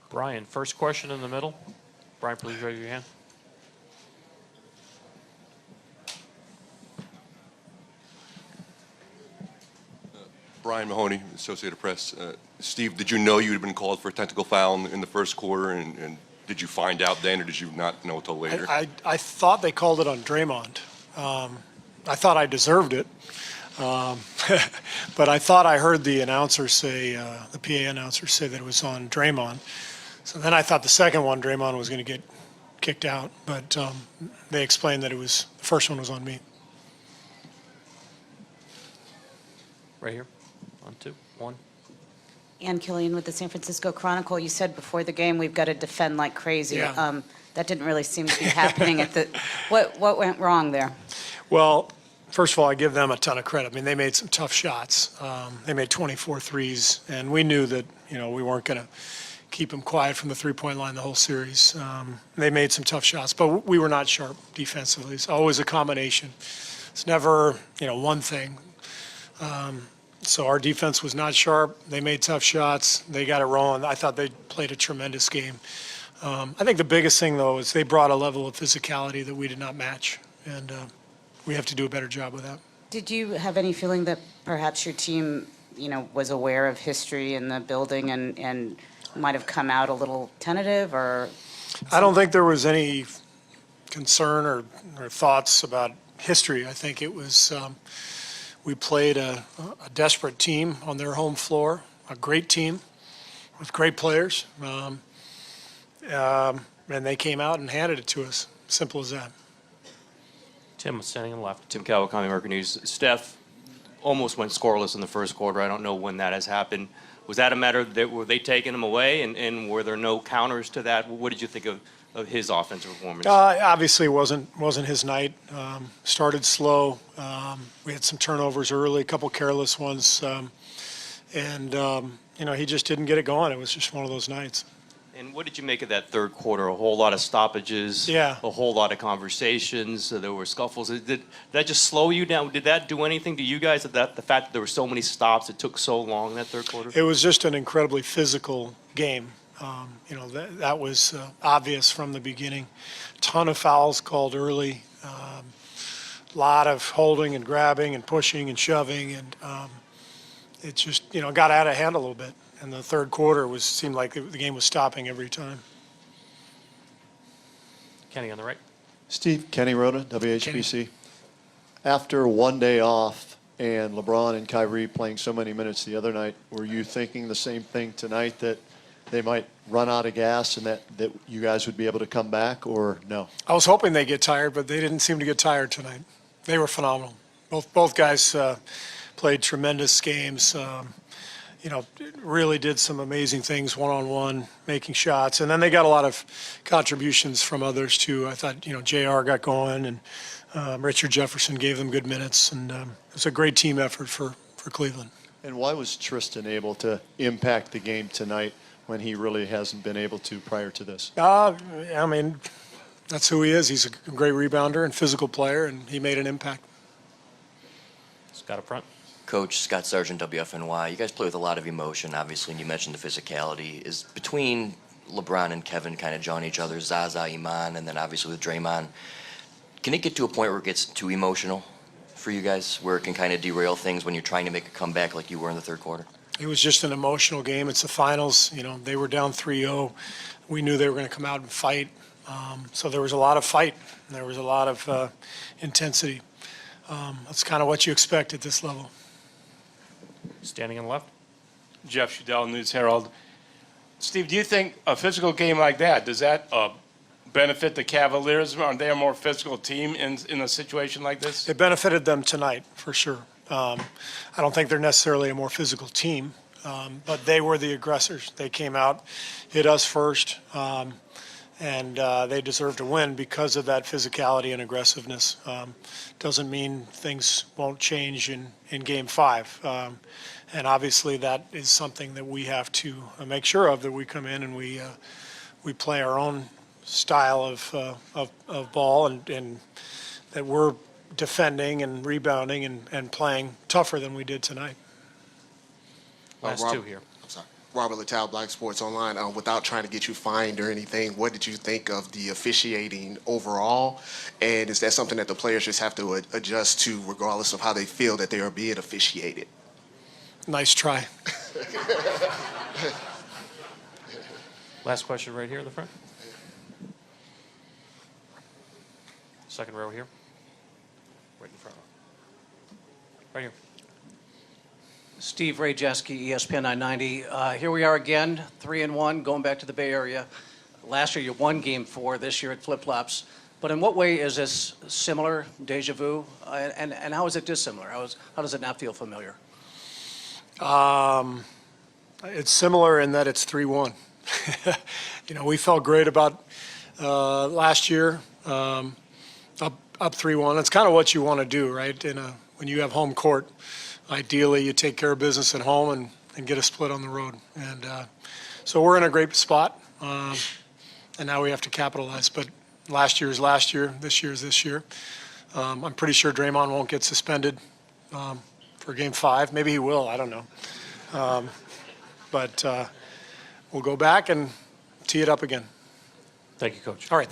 Brian, first question in the middle. Brian, please raise your hand. Brian Mahoney, Associated Press. Steve, did you know you had been called for a technical foul in the first quarter, and did you find out then, or did you not know until later? I thought they called it on Draymond. I thought I deserved it. But I thought I heard the announcer say, the PA announcer say that it was on Draymond. So then I thought the second one, Draymond was going to get kicked out. But they explained that the first one was on me. Right here. 1, 2, 1. Ann Killian with the San Francisco Chronicle. You said before the game we've got to defend like crazy. Yeah. That didn't really seem to be happening at the. What went wrong there? Well, first of all, I give them a ton of credit. I mean, they made some tough shots. They made 24 threes, and we knew that we weren't going to keep them quiet from the three-point line the whole series. They made some tough shots, but we were not sharp defensively. It's always a combination. It's never one thing. So our defense was not sharp. They made tough shots. They got it rolling. I thought they played a tremendous game. I think the biggest thing, though, is they brought a level of physicality that we did not match, and we have to do a better job with that. Did you have any feeling that perhaps your team, was aware of history in the building and might have come out a little tentative, or? I don't think there was any concern or thoughts about history. I think it was we played a desperate team on their home floor, a great team with great players, and they came out and handed it to us. Simple as that. Tim, standing on the left. Tim Kawakami, American News. Steph almost went scoreless in the first quarter. I don't know when that has happened. Was that a matter that were they taking him away, and were there no counters to that? What did you think of his offensive performance? Obviously, it wasn't his night. Started slow. We had some turnovers early, a couple careless ones, and he just didn't get it going. It was just one of those nights. And what did you make of that third quarter? A whole lot of stoppages, Yeah. A whole lot of conversations. There were scuffles. Did that just slow you down? Did that do anything to you guys? The fact that there were so many stops, it took so long in that third quarter? It was just an incredibly physical game. That was obvious from the beginning. Ton of fouls called early. A lot of holding and grabbing and pushing and shoving, and it just got out of hand a little bit. And the third quarter seemed like the game was stopping every time. Kenny on the right. Steve, Kenny Rhoda, WHBC. After one day off and LeBron and Kyrie playing so many minutes the other night, were you thinking the same thing tonight, that they might run out of gas and that you guys would be able to come back, or no? I was hoping they'd get tired, but they didn't seem to get tired tonight. They were phenomenal. Both guys played tremendous games. Really did some amazing things one-on-one, making shots. And then they got a lot of contributions from others, too. I thought, JR got going, and Richard Jefferson gave them good minutes. And it was a great team effort for Cleveland. And why was Tristan able to impact the game tonight when he really hasn't been able to prior to this? That's who he is. He's a great rebounder and physical player, and he made an impact. Scott up front. Coach Scott Sargent, WFNY. You guys play with a lot of emotion, obviously, and you mentioned the physicality. Is between LeBron and Kevin kind of jawing each other, Zaza, Iman, and then obviously with Draymond, can it get to a point where it gets too emotional for you guys, where it can kind of derail things when you're trying to make a comeback like you were in the third quarter? It was just an emotional game. It's the finals. They were down 3-0. We knew they were going to come out and fight. So there was a lot of fight. There was a lot of intensity. That's kind of what you expect at this level. Standing on the left. Jeff Shudell, News Herald. Steve, do you think a physical game like that, does that benefit the Cavaliers? Aren't they a more physical team in a situation like this? It benefited them tonight, for sure. I don't think they're necessarily a more physical team, but they were the aggressors. They came out, hit us first, and they deserve to win because of that physicality and aggressiveness. Doesn't mean things won't change in Game 5. And obviously that is something that we have to make sure of, that we come in and we play our own style of ball, and that we're defending and rebounding and playing tougher than we did tonight. Last two here. Robert Littell, Black Sports Online. Without trying to get you fined or anything, what did you think of the officiating overall? And is that something that the players just have to adjust to regardless of how they feel that they are being officiated? Nice try. Last question right here in the front. Second row here. Right in front. Right here. Steve Rajeski, ESPN 990. Here we are again, 3-1, going back to the Bay Area. Last year you won Game 4. This year it flip-flops. But in what way is this similar, deja vu, and how is it dissimilar? How does it not feel familiar? It's similar in that it's 3-1. We felt great about last year, up 3-1. That's kind of what you want to do, right? When you have home court, ideally you take care of business at home and get a split on the road. And so we're in a great spot, and now we have to capitalize. But last year is last year, this year is this year. I'm pretty sure Draymond won't get suspended for Game 5. Maybe he will, I don't know. But we'll go back and tee it up again. Thank you, Coach. All right.